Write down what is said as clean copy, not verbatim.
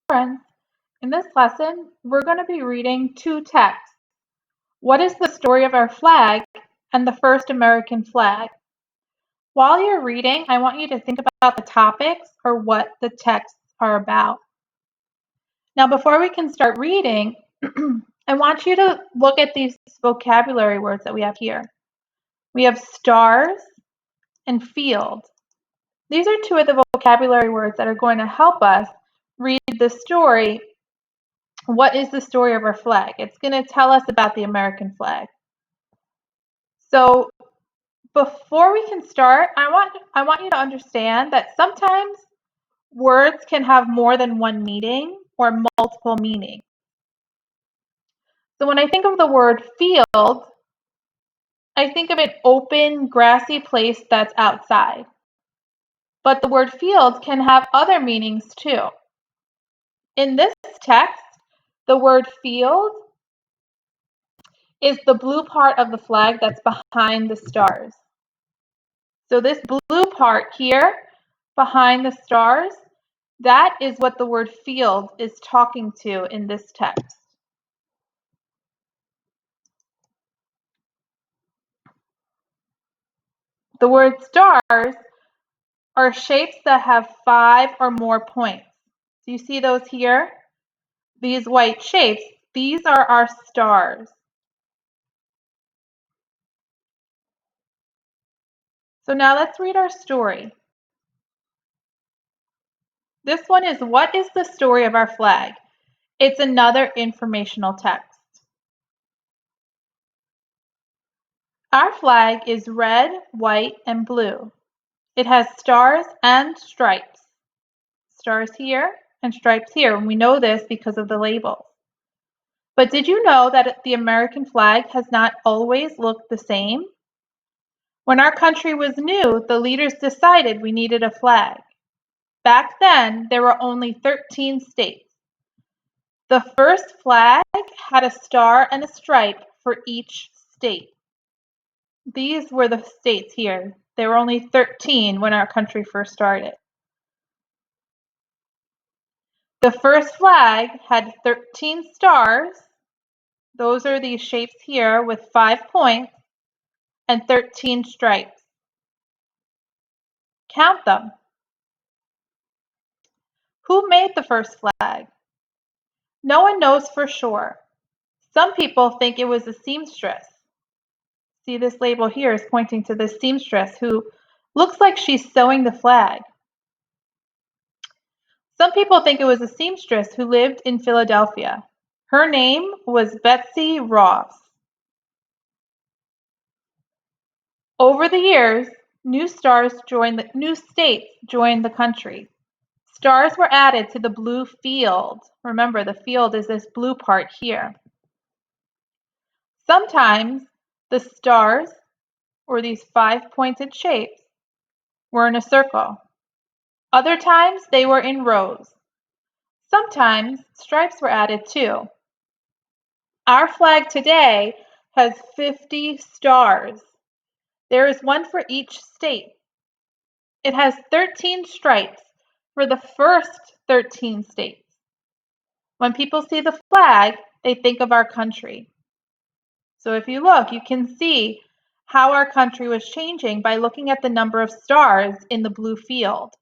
friends. In this lesson, we're going to be reading two texts. What is the story of our flag and the first American flag? While you're reading, I want you to think about the topics or what the texts are about. Now, before we can start reading, I want you to look at these vocabulary words that we have here. We have stars and field. These are two of the vocabulary words that are going to help us read the story. What is the story of our flag? It's going to tell us about the American flag. So before we can start, I want you to understand that sometimes words can have more than one meaning or multiple meanings. So when I think of the word field, I think of an open, grassy place that's outside. But the word field can have other meanings too. In this text, the word field is the blue part of the flag that's behind the stars. So this blue part here behind the stars, that is what the word field is talking to in this text. The word stars are shapes that have 5 or more points. Do you see those here? These white shapes, these are our stars. So now let's read our story. This one is, what is the story of our flag? It's another informational text. Our flag is red, white, and blue. It has stars and stripes. Stars here and stripes here, and we know this because of the labels. But did you know that the American flag has not always looked the same? When our country was new, the leaders decided we needed a flag. Back then, there were only 13 states. The first flag had a star and a stripe for each state. These were the states here. There were only 13 when our country first started. The first flag had 13 stars. Those are these shapes here with 5 points and 13 stripes. Count them. Who made the first flag? No one knows for sure. Some people think it was a seamstress. See, this label here is pointing to this seamstress who looks like she's sewing the flag. Some people think it was a seamstress who lived in Philadelphia. Her name was Betsy Ross. Over the years, new states joined the country. Stars were added to the blue field. Remember, the field is this blue part here. Sometimes the stars, or these 5 pointed shapes, were in a circle. Other times they were in rows. Sometimes stripes were added too. Our flag today has 50 stars. There is one for each state. It has 13 stripes for the first 13 states. When people see the flag, they think of our country. So if you look, you can see how our country was changing by looking at the number of stars in the blue field.